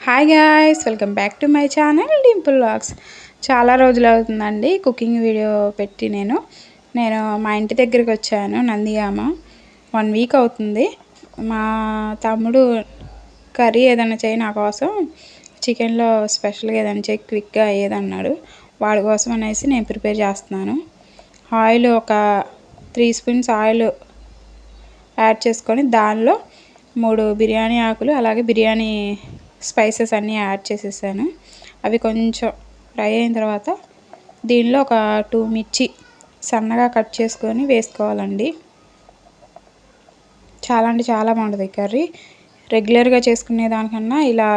Hi guys, welcome back to my channel Dimple vlogs. చాలా రోజులు అవుతుందండి కుకింగ్ వీడియో పెట్టి. నేను మా ఇంటి దగ్గరికి వచ్చాను, నందిగామ. 1 వీక్ అవుతుంది. మా తమ్ముడు కర్రీ ఏదైనా చేయి నా కోసం, చికెన్లో స్పెషల్గా ఏదైనా చేయి క్విక్గా ఏదన్నాడు. వాడి కోసం అనేసి నేను ప్రిపేర్ చేస్తున్నాను. ఆయిల్ ఒక 3 స్పూన్స్ ఆయిల్ యాడ్ చేసుకొని దానిలో 3 బిర్యానీ ఆకులు, అలాగే బిర్యానీ స్పైసెస్ అన్నీ యాడ్ చేసేసాను. అవి కొంచెం ఫ్రై అయిన తర్వాత దీనిలో ఒక 2 మిర్చి సన్నగా కట్ చేసుకొని వేసుకోవాలండి. చాలా అంటే చాలా బాగుంటుంది కర్రీ. రెగ్యులర్గా చేసుకునే దానికన్నా ఇలా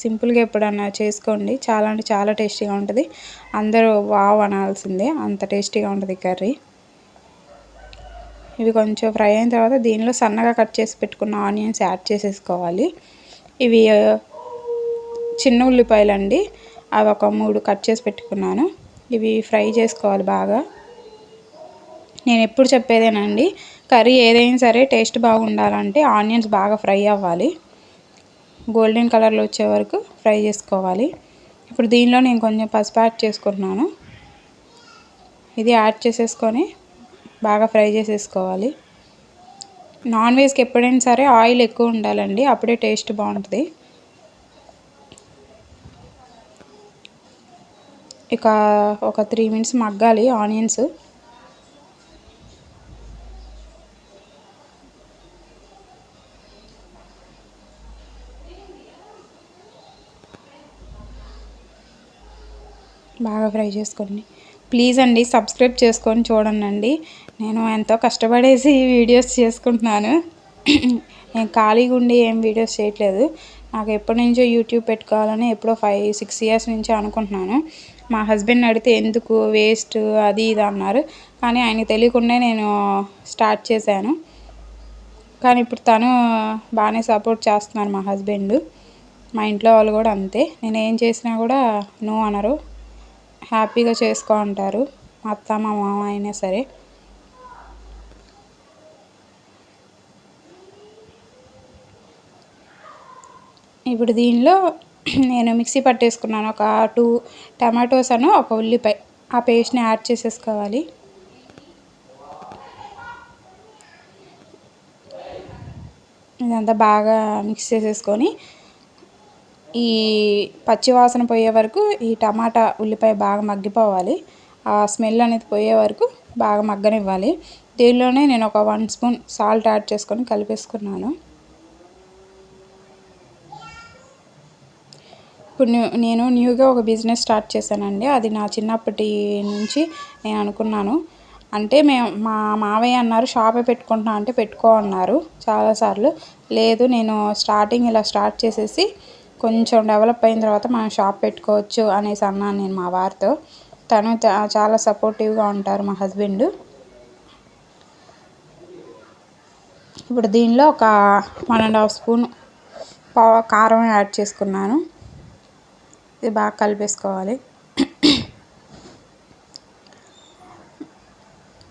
సింపుల్గా ఎప్పుడన్నా చేసుకోండి. చాలా అంటే చాలా టేస్టీగా ఉంటుంది. అందరూ వావ్ అనాల్సిందే, అంత టేస్టీగా ఉంటుంది కర్రీ. ఇవి కొంచెం ఫ్రై అయిన తర్వాత దీనిలో సన్నగా కట్ చేసి పెట్టుకున్న ఆనియన్స్ యాడ్ చేసేసుకోవాలి. ఇవి చిన్న ఉల్లిపాయలండి, అవి ఒక 3 కట్ చేసి పెట్టుకున్నాను. ఇవి ఫ్రై చేసుకోవాలి బాగా. నేను ఎప్పుడు చెప్పేదేనండి, కర్రీ ఏదైనా సరే టేస్ట్ బాగుండాలంటే ఆనియన్స్ బాగా ఫ్రై అవ్వాలి. గోల్డెన్ కలర్లో వచ్చే వరకు ఫ్రై చేసుకోవాలి. ఇప్పుడు దీనిలో నేను కొంచెం పసుపు యాడ్ చేసుకుంటున్నాను. ఇది యాడ్ చేసేసుకొని బాగా ఫ్రై చేసేసుకోవాలి. నాన్ వెజ్కి ఎప్పుడైనా సరే ఆయిల్ ఎక్కువ ఉండాలండి, అప్పుడే టేస్ట్ బాగుంటుంది. ఇక ఒక 3 మినిట్స్ మగ్గాలి ఆనియన్స్. బాగా ఫ్రై చేసుకోండి. ప్లీజ్ అండి సబ్స్క్రైబ్ చేసుకొని చూడండి. నేను ఎంతో కష్టపడేసి వీడియోస్ చేసుకుంటున్నాను. నేను ఖాళీగా ఉండి ఏం వీడియోస్ చేయట్లేదు. నాకు ఎప్పటి నుంచో యూట్యూబ్ పెట్టుకోవాలని ఎప్పుడో 5-6 ఇయర్స్ నుంచి అనుకుంటున్నాను. మా హస్బెండ్ అడిగితే ఎందుకు వేస్ట్ అది ఇది అన్నారు, కానీ ఆయనకు తెలియకుండా నేను స్టార్ట్ చేశాను. కానీ ఇప్పుడు తను బాగానే సపోర్ట్ చేస్తున్నారు, మా హస్బెండ్. మా ఇంట్లో వాళ్ళు కూడా అంతే. నేను ఏం చేసినా కూడా నో అనరు, హ్యాపీగా చేసుకో అంటారు. మా అత్త మా మామ అయినా సరే. ఇప్పుడు దీనిలో నేను మిక్సీ పట్టేసుకున్నాను ఒక 2 టమాటోస్ అను ఒక ఉల్లిపాయ, ఆ పేస్ట్ని యాడ్ చేసేసుకోవాలి. ఇదంతా బాగా మిక్స్ చేసేసుకొని ఈ పచ్చి వాసన పోయే వరకు ఈ టమాటా ఉల్లిపాయ బాగా మగ్గిపోవాలి. ఆ స్మెల్ అనేది పోయే వరకు బాగా మగ్గనివ్వాలి. దీనిలోనే నేను ఒక 1 స్పూన్ సాల్ట్ యాడ్ చేసుకొని కలిపేసుకున్నాను. ఇప్పుడు నేను న్యూగా ఒక బిజినెస్ స్టార్ట్ చేశానండి. అది నా చిన్నప్పటి నుంచి నేను అనుకున్నాను. అంటే మా మావయ్య అన్నారు షాపే పెట్టుకుంటున్నా అంటే పెట్టుకో అన్నారు చాలాసార్లు. లేదు, నేను స్టార్టింగ్ ఇలా స్టార్ట్ చేసేసి కొంచెం డెవలప్ అయిన తర్వాత మనం షాప్ పెట్టుకోవచ్చు అనేసి అన్నాను నేను మా వారితో. తను చాలా సపోర్టివ్గా ఉంటారు, మా హస్బెండ్. ఇప్పుడు దీనిలో ఒక 1.5 స్పూన్ కారం యాడ్ చేసుకున్నాను. ఇది బాగా కలిపేసుకోవాలి.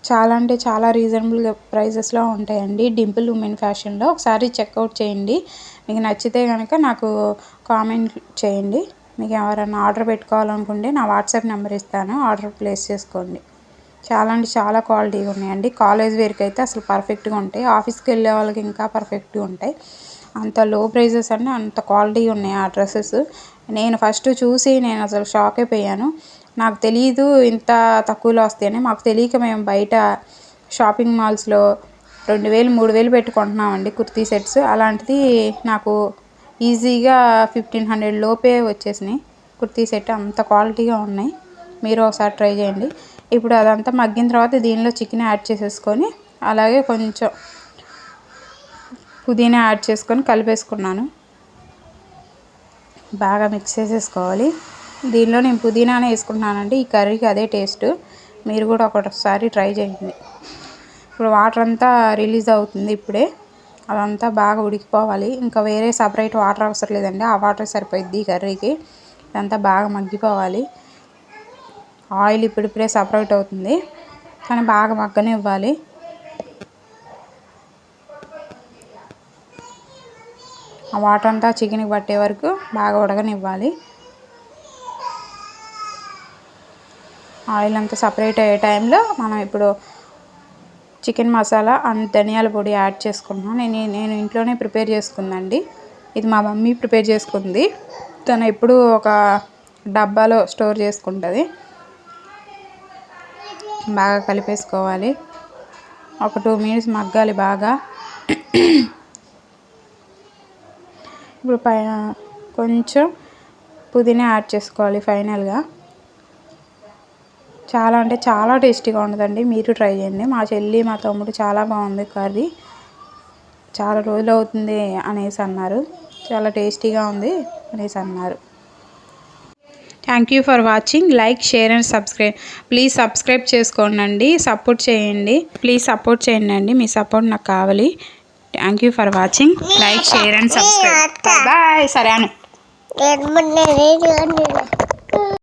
చాలా అంటే చాలా రీజనబుల్ ప్రైజెస్లో ఉంటాయండి డింపుల్ ఉమెన్ ఫ్యాషన్లో. ఒకసారి చెక్అవుట్ చేయండి. మీకు నచ్చితే కనుక నాకు కామెంట్ చేయండి. మీకు ఎవరైనా ఆర్డర్ పెట్టుకోవాలనుకుంటే నా వాట్సాప్ నెంబర్ ఇస్తాను, ఆర్డర్ ప్లేస్ చేసుకోండి. చాలా అంటే చాలా క్వాలిటీగా ఉన్నాయండి. కాలేజ్ వేర్కి అయితే అసలు పర్ఫెక్ట్గా ఉంటాయి. ఆఫీస్కి వెళ్ళే వాళ్ళకి ఇంకా పర్ఫెక్ట్గా ఉంటాయి. అంత లో ప్రైజెస్ అన్నీ అంత క్వాలిటీగా ఉన్నాయి ఆ డ్రెస్సెస్. నేను ఫస్ట్ చూసి నేను అసలు షాక్ అయిపోయాను. నాకు తెలియదు ఇంత తక్కువలో వస్తాయని. మాకు తెలియక మేము బయట షాపింగ్ మాల్స్లో 2000-3000 పెట్టుకుంటున్నామండి కుర్తీ సెట్స్. అలాంటిది నాకు ఈజీగా 1500 లోపే వచ్చేసినాయి కుర్తీ సెట్. అంత క్వాలిటీగా ఉన్నాయి. మీరు ఒకసారి ట్రై చేయండి. ఇప్పుడు అదంతా మగ్గిన తర్వాత దీనిలో చికెన్ యాడ్ చేసేసుకొని, అలాగే కొంచెం పుదీనా యాడ్ చేసుకొని కలిపేసుకున్నాను. బాగా మిక్స్ చేసేసుకోవాలి. దీనిలో నేను పుదీనానే వేసుకుంటున్నానండి, ఈ కర్రీకి అదే టేస్ట్. మీరు కూడా ఒకసారి ట్రై చేయండి. ఇప్పుడు వాటర్ అంతా రిలీజ్ అవుతుంది ఇప్పుడే. అదంతా బాగా ఉడికిపోవాలి. ఇంకా వేరే సపరేట్ వాటర్ అవసరం లేదండి, ఆ వాటర్ సరిపోయిద్ది ఈ కర్రీకి. ఇదంతా బాగా మగ్గిపోవాలి. ఆయిల్ ఇప్పుడిప్పుడే సపరేట్ అవుతుంది, కానీ బాగా మగ్గనివ్వాలి. ఆ వాటర్ అంతా చికెన్కి పట్టే వరకు బాగా ఉడకనివ్వాలి. ఆయిల్ అంతా సపరేట్ అయ్యే టైంలో మనం ఇప్పుడు చికెన్ మసాలా అండ్ ధనియాల పొడి యాడ్ చేసుకున్నాను. నేను ఇంట్లోనే ప్రిపేర్ చేసుకుందండి. ఇది మా మమ్మీ ప్రిపేర్ చేసుకుంది. తను ఎప్పుడు ఒక డబ్బాలో స్టోర్ చేసుకుంటుంది. బాగా కలిపేసుకోవాలి. ఒక 2 మినిట్స్ మగ్గాలి బాగా. ఇప్పుడు పైన కొంచెం పుదీనా యాడ్ చేసుకోవాలి ఫైనల్గా. చాలా అంటే చాలా టేస్టీగా ఉంటుందండి. మీరు ట్రై చేయండి. మా చెల్లి మా తమ్ముడు చాలా బాగుంది కర్రీ, చాలా రోజులు అవుతుంది అనేసి అన్నారు. చాలా టేస్టీగా ఉంది అనేసి అన్నారు. Thank you for watching. Like, share and subscribe. Please subscribe చేసుకోండి. సపోర్ట్ చేయండి. ప్లీజ్ సపోర్ట్ చేయండి అండి. మీ సపోర్ట్ నాకు కావాలి. Thank you for watching. Like, share and subscribe. Bye. సరే అను.